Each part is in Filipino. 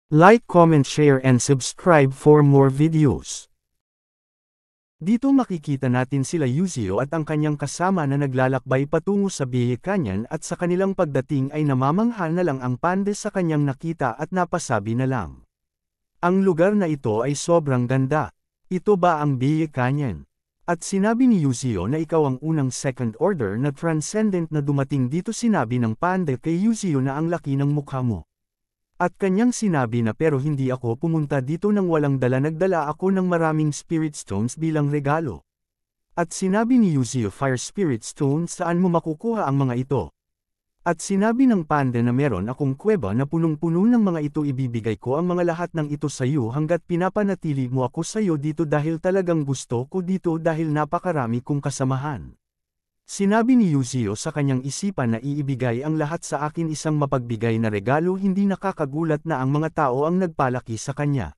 Like, comment, share and subscribe for more videos. Dito makikita natin sila Yuzio at ang kanyang kasama na naglalakbay patungo sa Biye Canyon at sa kanilang pagdating ay namamangha na lang ang panda sa kanyang nakita at napasabi na lang. Ang lugar na ito ay sobrang ganda. Ito ba ang Biye Canyon? At sinabi ni Yuzio na ikaw ang unang second order na transcendent na dumating dito. Sinabi ng panda kay Yuzio na ang laki ng mukha mo. At kanyang sinabi na pero hindi ako pumunta dito nang walang dala, nagdala ako ng maraming spirit stones bilang regalo. At sinabi ni Yuzio, fire spirit stones, saan mo makukuha ang mga ito? At sinabi ng panda na meron akong kuweba na punong-puno ng mga ito, ibibigay ko ang mga lahat ng ito sa iyo hanggat pinapanatili mo ako sa iyo dito dahil talagang gusto ko dito dahil napakarami kong kasamahan. Sinabi ni Yuzio sa kanyang isipan na iibigay ang lahat sa akin, isang mapagbigay na regalo. Hindi nakakagulat na ang mga tao ang nagpalaki sa kanya.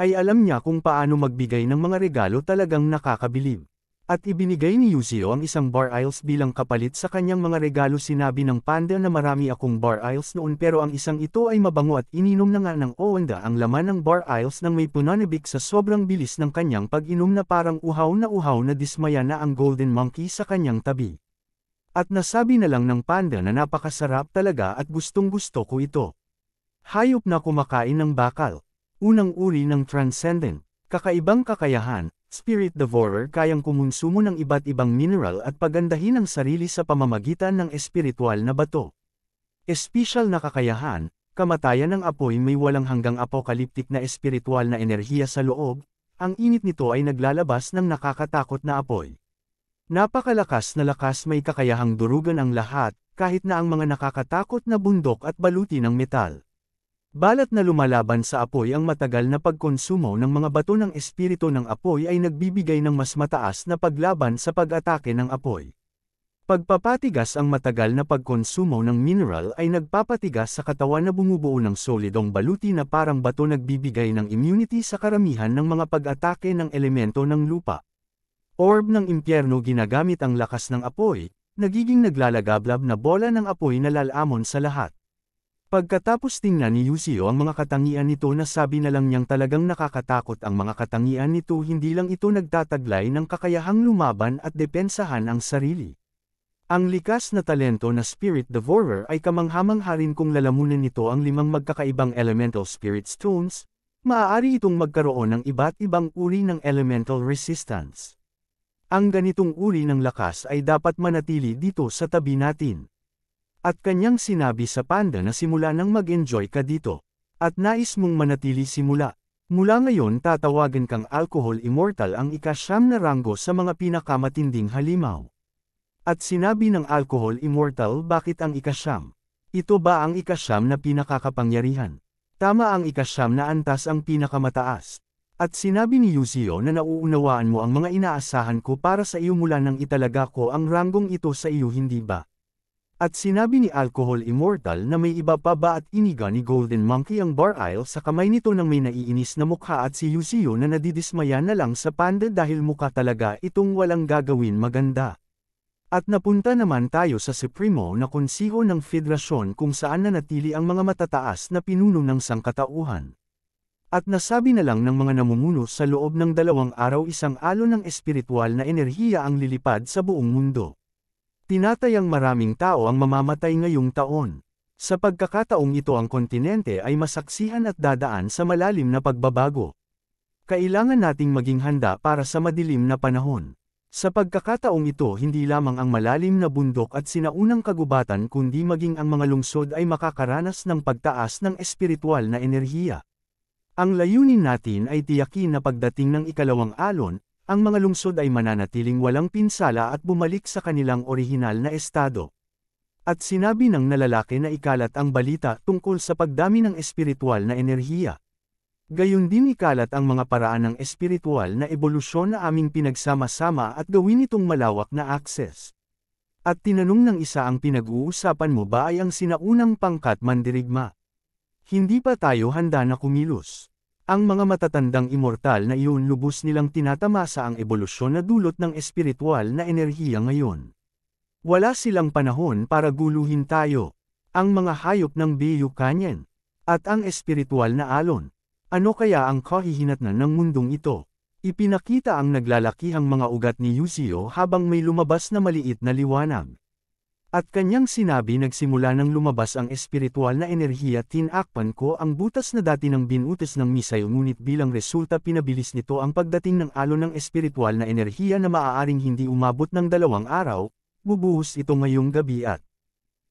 Ay alam niya kung paano magbigay ng mga regalo, talagang nakakabilib. At ibinigay ni Yuzio ang isang bar isles bilang kapalit sa kanyang mga regalo. Sinabi ng panda na marami akong bar isles noon pero ang isang ito ay mabango at ininom na nga ng Owanda ang laman ng bar isles nang may punanibik sa sobrang bilis ng kanyang pag-inom na parang uhaw na dismaya na ang golden monkey sa kanyang tabi. At nasabi na lang ng panda na napakasarap talaga at gustong-gusto ko ito. Hayop na kumakain ng bakal. Unang uri ng transcendent. Kakaibang kakayahan. Spirit Devourer, kayang kumonsumo ng iba't ibang mineral at pagandahin ang sarili sa pamamagitan ng espiritual na bato. Espesyal na kakayahan, kamatayan ng apoy, may walang hanggang apokaliptik na espiritual na enerhiya sa loob, ang init nito ay naglalabas ng nakakatakot na apoy. Napakalakas na lakas, may kakayahang durugan ang lahat, kahit na ang mga nakakatakot na bundok at baluti ng metal. Balat na lumalaban sa apoy, ang matagal na pagkonsumo ng mga bato ng espiritu ng apoy ay nagbibigay ng mas mataas na paglaban sa pag-atake ng apoy. Pagpapatigas, ang matagal na pagkonsumo ng mineral ay nagpapatigas sa katawan na bumubuo ng solidong baluti na parang bato, nagbibigay ng immunity sa karamihan ng mga pag-atake ng elemento ng lupa. Orb ng impyerno, ginagamit ang lakas ng apoy, nagiging naglalagablab na bola ng apoy na lalamon sa lahat. Pagkatapos tingnan ni Yuzio ang mga katangian nito, nasabi na lang niyang talagang nakakatakot ang mga katangian nito. Hindi lang ito nagtataglay ng kakayahang lumaban at depensahan ang sarili. Ang likas na talento na Spirit Devourer ay kamangha-mangha rin kung lalamunan nito ang 5 magkakaibang elemental spirit stones. Maaari itong magkaroon ng iba't ibang uri ng elemental resistance. Ang ganitong uri ng lakas ay dapat manatili dito sa tabi natin. At kanyang sinabi sa panda na simula nang mag-enjoy ka dito. At nais mong manatili simula. Mula ngayon tatawagan kang Alcohol Immortal, ang ika-9 na ranggo sa mga pinakamatinding halimaw. At sinabi ng Alcohol Immortal, bakit ang ika-9? Ito ba ang ika-9 na pinakakapangyarihan? Tama, ang ika-9 na antas ang pinakamataas. At sinabi ni Yuzio na nauunawaan mo ang mga inaasahan ko para sa iyo mula nang italaga ko ang ranggong ito sa iyo, hindi ba? At sinabi ni Alcohol Immortal na may iba pa ba, at iniga ni Golden Monkey ang bar isle sa kamay nito nang may naiinis na mukha at si Yuzio na nadidismaya na lang sa panda dahil mukha talaga itong walang gagawin maganda. At napunta naman tayo sa Supremo na konsiho ng Federasyon kung saan nanatili ang mga matataas na pinuno ng sangkatauhan. At nasabi na lang ng mga namumuno sa loob ng 2 araw isang alon ng espiritual na enerhiya ang lilipad sa buong mundo. Tinatayang maraming tao ang mamamatay ngayong taon. Sa pagkakataong ito ang kontinente ay masaksihan at dadaan sa malalim na pagbabago. Kailangan nating maging handa para sa madilim na panahon. Sa pagkakataong ito hindi lamang ang malalim na bundok at sinaunang kagubatan kundi maging ang mga lungsod ay makakaranas ng pagtaas ng espiritual na enerhiya. Ang layunin natin ay tiyakin na pagdating ng 2 alon, ang mga lungsod ay mananatiling walang pinsala at bumalik sa kanilang orihinal na estado. At sinabi ng nalalaki na ikalat ang balita tungkol sa pagdami ng espiritual na enerhiya. Gayon din ikalat ang mga paraan ng espiritual na ebolusyon na aming pinagsama-sama at gawin itong malawak na access. At tinanong ng isa, ang pinag-uusapan mo ba ay ang sinaunang pangkat mandirigma? Hindi pa tayo handa na kumilos. Ang mga matatandang immortal na iyon lubos nilang tinatamasa ang ebolusyon na dulot ng espiritual na enerhiya ngayon. Wala silang panahon para guluhin tayo. Ang mga hayop ng Biye Canyon. At ang espiritual na alon. Ano kaya ang kahihinatnan ng mundong ito? Ipinakita ang naglalakihang mga ugat ni Yuzio habang may lumabas na maliit na liwanag. At kanyang sinabi nagsimula nang lumabas ang espiritual na enerhiya, tinakpan ko ang butas na dati ng binutas ng misayo, ngunit bilang resulta pinabilis nito ang pagdating ng alon ng espiritual na enerhiya na maaaring hindi umabot ng 2 araw, bubuhos ito ngayong gabi at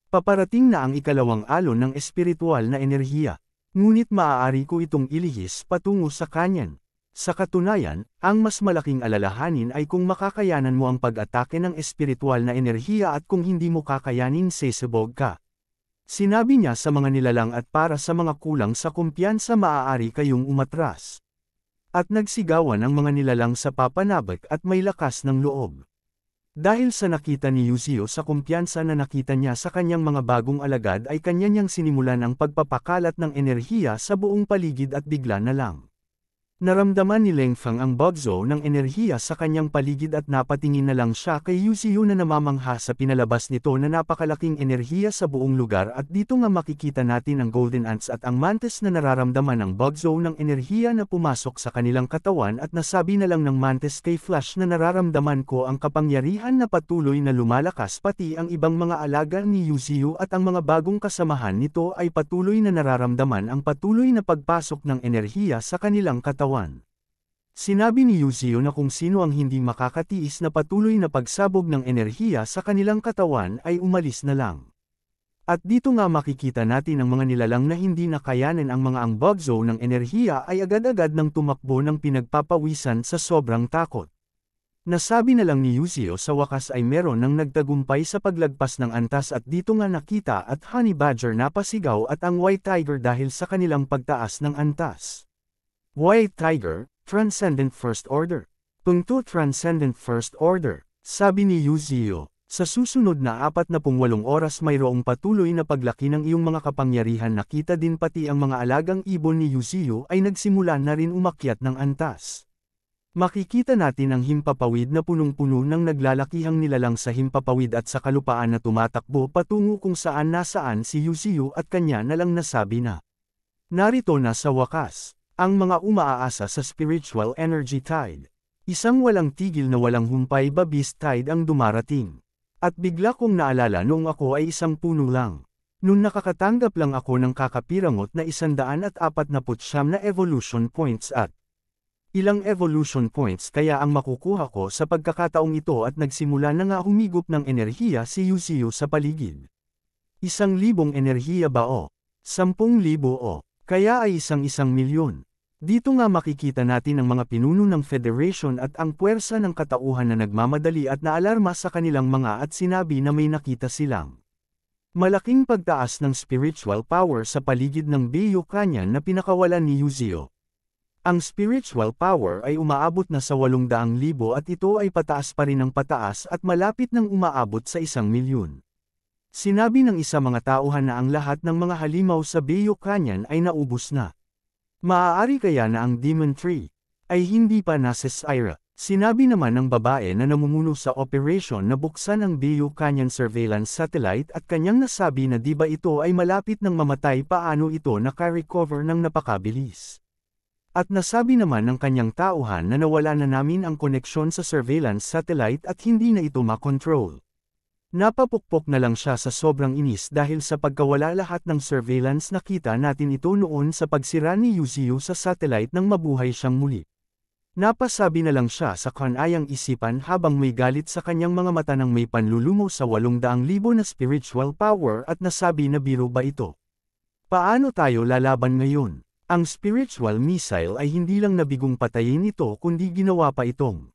paparating na ang ikalawang alon ng espiritual na enerhiya. Ngunit maaari ko itong ilihis patungo sa kanyan. Sa katunayan, ang mas malaking alalahanin ay kung makakayanan mo ang pag-atake ng espiritual na enerhiya at kung hindi mo kakayanin sesabog ka. Sinabi niya sa mga nilalang at para sa mga kulang sa kumpiyansa maaari kayong umatras. At nagsigawan ang mga nilalang sa papanabik at may lakas ng loob. Dahil sa nakita ni Yuzio sa kumpiyansa na nakita niya sa kanyang mga bagong alagad ay kanya niyang sinimulan ang pagpapakalat ng enerhiya sa buong paligid at bigla na lang. Naramdaman ni Leng Feng ang bugzo ng enerhiya sa kanyang paligid at napatingin na lang siya kay Yuzio na namamangha sa pinalabas nito na napakalaking enerhiya sa buong lugar, at dito nga makikita natin ang Golden Ants at ang Mantis na nararamdaman ang bugzo ng enerhiya na pumasok sa kanilang katawan, at nasabi na lang ng Mantis kay Flash na nararamdaman ko ang kapangyarihan na patuloy na lumalakas, pati ang ibang mga alaga ni Yuzio at ang mga bagong kasamahan nito ay patuloy na nararamdaman ang patuloy na pagpasok ng enerhiya sa kanilang katawan. Sinabi ni Yuzio na kung sino ang hindi makakatiis na patuloy na pagsabog ng enerhiya sa kanilang katawan ay umalis na lang. At dito nga makikita natin ang mga nilalang na hindi nakayanin ang mga bugzo ng enerhiya ay agad-agad nang tumakbo ng pinagpapawisan sa sobrang takot. Nasabi na lang ni Yuzio sa wakas ay meron ng nagtagumpay sa paglagpas ng antas, at dito nga nakita at Honey Badger napasigaw at ang White Tiger dahil sa kanilang pagtaas ng antas. White Tiger, Transcendent First Order. Transcendent First Order, sabi ni Yuzio, sa susunod na 48 oras mayroong patuloy na paglaki ng iyong mga kapangyarihan. Nakita din pati ang mga alagang ibon ni Yuzio ay nagsimula na rin umakyat ng antas. Makikita natin ang himpapawid na punong-puno ng naglalakihang nilalang sa himpapawid at sa kalupaan na tumatakbo patungo kung saan nasaan si Yuzio, at kanya na lang nasabi na narito na sa wakas ang mga umaaasa sa spiritual energy tide. Isang walang tigil na walang humpay beast tide ang dumarating. At bigla kong naalala noong ako ay isang puno lang. Noon nakakatanggap lang ako ng kakapirangot na 149 na evolution points at ilang evolution points kaya ang makukuha ko sa pagkakataong ito, at nagsimula na nga humigop ng enerhiya si Yuzio sa paligid. 1,000 enerhiya ba o? 10,000 o? Kaya ay 1,000,000. Dito nga makikita natin ang mga pinuno ng Federation at ang puwersa ng katauhan na nagmamadali at naalarma sa kanilang mga, at sinabi na may nakita silang malaking pagtaas ng spiritual power sa paligid ng Beiyu Canyon na pinakawalan ni Yuzio. Ang spiritual power ay umaabot na sa 800,000 at ito ay pataas pa rin ng pataas at malapit nang umaabot sa 1,000,000. Sinabi ng isa mga tauhan na ang lahat ng mga halimaw sa Beiyu Canyon ay naubos na. Maaari kaya na ang Demon Tree ay hindi pa nasisira. Sinabi naman ng babae na namumuno sa operation na buksan ang Beiyu Canyon Surveillance Satellite, at kanyang nasabi na di ba ito ay malapit ng mamatay, paano ito naka-recover ng napakabilis. At nasabi naman ng kanyang tauhan na nawala na namin ang koneksyon sa surveillance satellite at hindi na ito makontrol. Napapukpok na lang siya sa sobrang inis dahil sa pagkawala lahat ng surveillance. Nakita natin ito noon sa pagsira ni Yuzio sa satellite nang mabuhay siyang muli. Napasabi na lang siya sa kanayang isipan habang may galit sa kanyang mga mata nang may panlulumo sa 800,000 na spiritual power, at nasabi na biro ba ito? Paano tayo lalaban ngayon? Ang spiritual missile ay hindi lang nabigong patayin ito kundi ginawa pa itong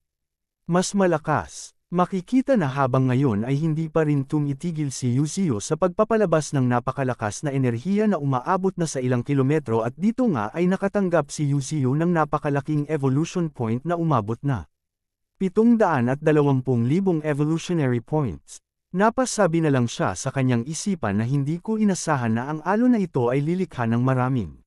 mas malakas. Makikita na habang ngayon ay hindi pa rin tumitigil si Yuzio sa pagpapalabas ng napakalakas na enerhiya na umaabot na sa ilang kilometro, at dito nga ay nakatanggap si Yuzio ng napakalaking evolution point na umabot na 720,000 evolutionary points. Napasabi na lang siya sa kanyang isipan na hindi ko inasahan na ang alon na ito ay lilikha ng maraming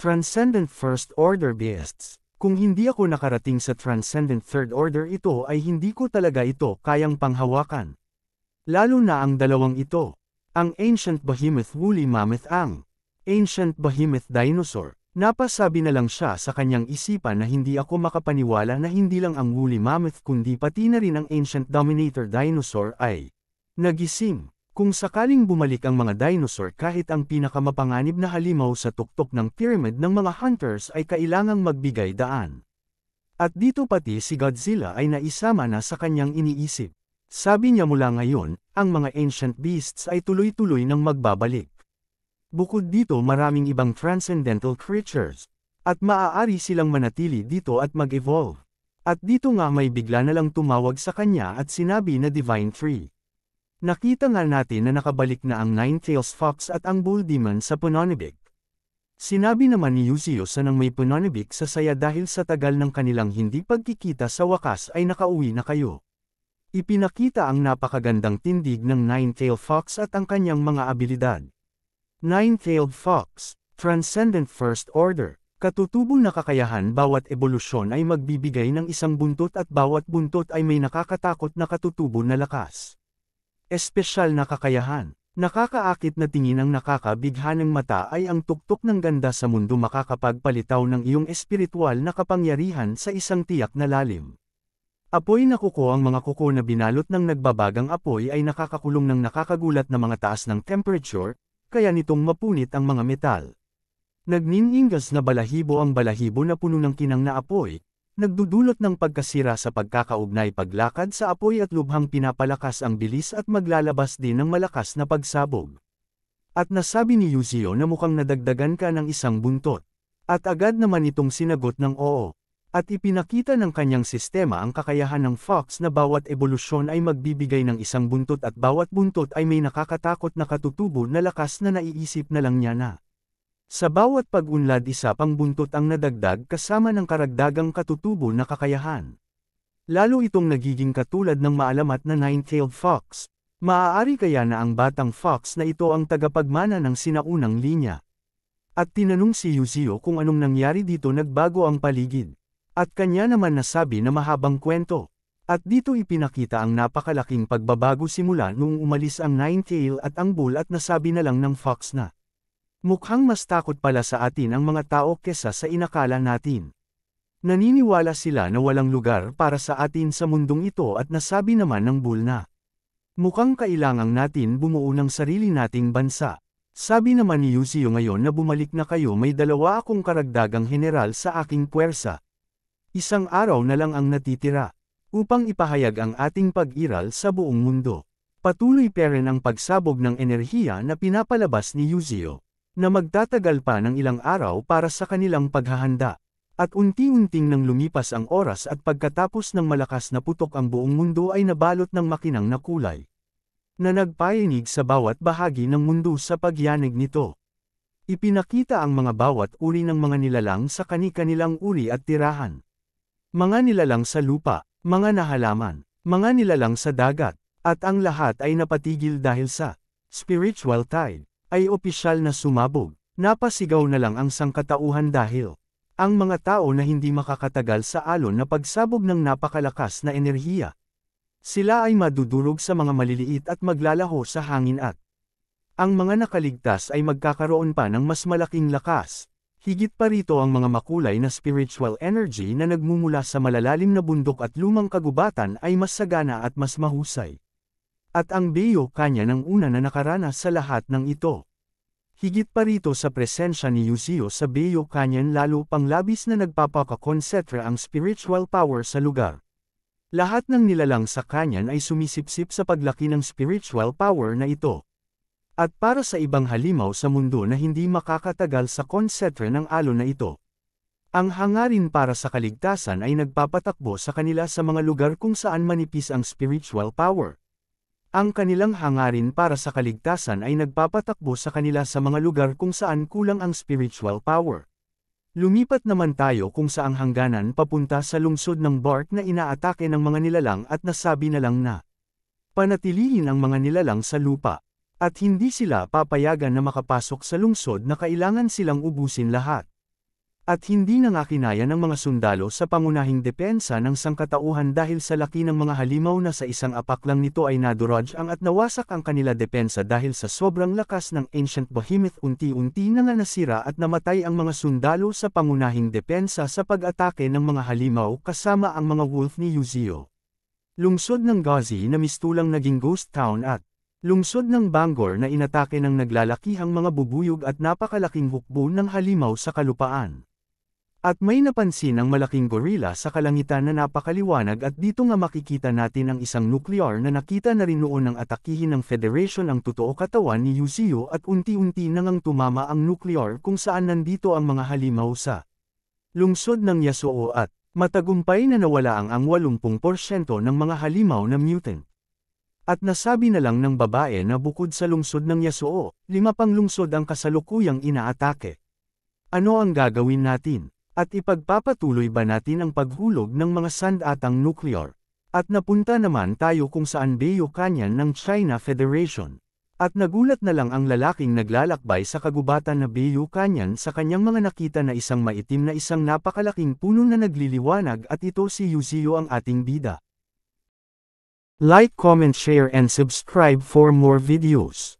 Transcendent First Order beasts. Kung hindi ako nakarating sa Transcendent Third Order, ito ay hindi ko talaga ito kayang panghawakan. Lalo na ang dalawang ito. Ang Ancient Behemoth Woolly Mammoth, ang Ancient Behemoth Dinosaur. Napasabi na lang siya sa kanyang isipan na hindi ako makapaniwala na hindi lang ang woolly mammoth kundi pati na rin ang ancient dominator dinosaur ay nagising. Kung sakaling bumalik ang mga dinosaur kahit ang pinakamapanganib na halimaw sa tuktok ng pyramid ng mga hunters ay kailangang magbigay daan. At dito pati si Godzilla ay naisama na sa kanyang iniisip. Sabi niya mula ngayon, ang mga ancient beasts ay tuloy-tuloy nang magbabalik. Bukod dito maraming ibang transcendental creatures. At maaari silang manatili dito at mag-evolve. At dito nga may bigla na lang tumawag sa kanya at sinabi na Divine Tree. Nakita nga natin na nakabalik na ang Nine-Tailed Fox at ang Bull Demon sa Punonibik. Sinabi naman ni Yuzio sa nang may Punonibik sa saya dahil sa tagal ng kanilang hindi pagkikita sa wakas ay nakauwi na kayo. Ipinakita ang napakagandang tindig ng Nine-Tailed Fox at ang kanyang mga abilidad. Nine-Tailed Fox, Transcendent First Order, katutubong na kakayahan bawat ebolusyon ay magbibigay ng isang buntot at bawat buntot ay may nakakatakot na katutubo na lakas. Espesyal na kakayahan, nakakaakit na tingin ang nakakabighanang mata ay ang tuktok ng ganda sa mundo makakapagpalitaw ng iyong espiritual na kapangyarihan sa isang tiyak na lalim. Apoy na kuko. Ang mga kuko na binalot ng nagbabagang apoy ay nakakakulong ng nakakagulat na mga taas ng temperature, kaya nitong mapunit ang mga metal. Nagnininggas na balahibo ang balahibo na puno ng kinang na apoy, nagdudulot ng pagkasira sa pagkakaugnay paglakad sa apoy at lubhang pinapalakas ang bilis at maglalabas din ng malakas na pagsabog. At nasabi ni Yuzio na mukhang nadagdagan ka ng isang buntot. At agad naman itong sinagot ng oo. At ipinakita ng kanyang sistema ang kakayahan ng fox na bawat ebolusyon ay magbibigay ng isang buntot at bawat buntot ay may nakakatakot na katutubo na lakas na naiisip na lang niya na. Sa bawat pag-unlad isa pang buntot ang nadagdag kasama ng karagdagang katutubo na kakayahan. Lalo itong nagiging katulad ng maalamat na Nine-Tailed Fox. Maaari kaya na ang batang fox na ito ang tagapagmana ng sinaunang linya. At tinanong si Yuzio kung anong nangyari dito nagbago ang paligid. At kanya naman nasabi na mahabang kwento. At dito ipinakita ang napakalaking pagbabago simula noong umalis ang Nine-Tail at ang Bull at nasabi na lang ng Fox na. Mukhang mas takot pala sa atin ang mga tao kesa sa inakala natin. Naniniwala sila na walang lugar para sa atin sa mundong ito at nasabi naman ng Bull na. Mukhang kailangang natin bumuo ng sarili nating bansa. Sabi naman ni Yuzio ngayon na bumalik na kayo may dalawa akong karagdagang general sa aking puwersa. Isang araw na lang ang natitira, upang ipahayag ang ating pag-iral sa buong mundo. Patuloy pa rin ang pagsabog ng enerhiya na pinapalabas ni Yuzio, na magtatagal pa ng ilang araw para sa kanilang paghahanda. At unti-unting nang lumipas ang oras at pagkatapos ng malakas na putok ang buong mundo ay nabalot ng makinang na kulay, na nagpayanig sa bawat bahagi ng mundo sa pagyanig nito. Ipinakita ang mga bawat uri ng mga nilalang sa kani-kanilang uri at tirahan. Mga nilalang sa lupa, mga nahalaman, mga nilalang sa dagat, at ang lahat ay napatigil dahil sa spiritual tide, ay opisyal na sumabog, napasigaw na lang ang sangkatauhan dahil ang mga tao na hindi makakatagal sa alon na pagsabog ng napakalakas na enerhiya. Sila ay madudurog sa mga maliliit at maglalaho sa hangin at ang mga nakaligtas ay magkakaroon pa ng mas malaking lakas. Higit pa rito ang mga makulay na spiritual energy na nagmumula sa malalalim na bundok at lumang kagubatan ay mas sagana at mas mahusay. At ang Beyo kanya ng una na nakaranas sa lahat ng ito. Higit pa rito sa presensya ni Yuzio sa Beyo Canyon lalo pang labis na nagpapakakonsentra ang spiritual power sa lugar. Lahat ng nilalang sa canyon ay sumisipsip sa paglaki ng spiritual power na ito. At para sa ibang halimaw sa mundo na hindi makakatagal sa konsentra ng alon na ito. Ang hangarin para sa kaligtasan ay nagpapatakbo sa kanila sa mga lugar kung saan manipis ang spiritual power. Ang kanilang hangarin para sa kaligtasan ay nagpapatakbo sa kanila sa mga lugar kung saan kulang ang spiritual power. Lumipat naman tayo kung saang hangganan papunta sa lungsod ng Bark na inaatake ng mga nilalang at nasabi na lang na panatilihin ang mga nilalang sa lupa. At hindi sila papayagan na makapasok sa lungsod na kailangan silang ubusin lahat. At hindi na nga kinaya ng mga sundalo sa pangunahing depensa ng sangkatauhan dahil sa laki ng mga halimaw na sa isang apak lang nito ay nadurog ang at nawasak ang kanila depensa dahil sa sobrang lakas ng ancient behemoth unti-unti na nga nasira at namatay ang mga sundalo sa pangunahing depensa sa pag-atake ng mga halimaw kasama ang mga wolf ni Yuzio. Lungsod ng Ghazi na mistulang naging ghost town at lungsod ng Bangor na inatake ng naglalakihang mga bubuyog at napakalaking hukbo ng halimaw sa kalupaan. At may napansin ang malaking gorilla sa kalangitan na napakaliwanag at dito nga makikita natin ang isang nuclear na nakita na rin noon ng atakihin ng Federation ang totoo katawan ni Yuzio at unti-unti nang tumama ang nuclear kung saan nandito ang mga halimaw sa lungsod ng Yasuo at matagumpay na nawala ang 80% ng mga halimaw na mutant. At nasabi na lang ng babae na bukod sa lungsod ng Yasuo, 5 pang lungsod ang kasalukuyang inaatake. Ano ang gagawin natin? At ipagpapatuloy ba natin ang paghulog ng mga sandatang nuclear? At napunta naman tayo kung saan Beyo Canyon ng China Federation. At nagulat na lang ang lalaking naglalakbay sa kagubatan na Beyo Canyon sa kanyang mga nakita na isang maitim na isang napakalaking puno na nagliliwanag at ito si Yuzio ang ating bida. Like, comment, share and subscribe for more videos.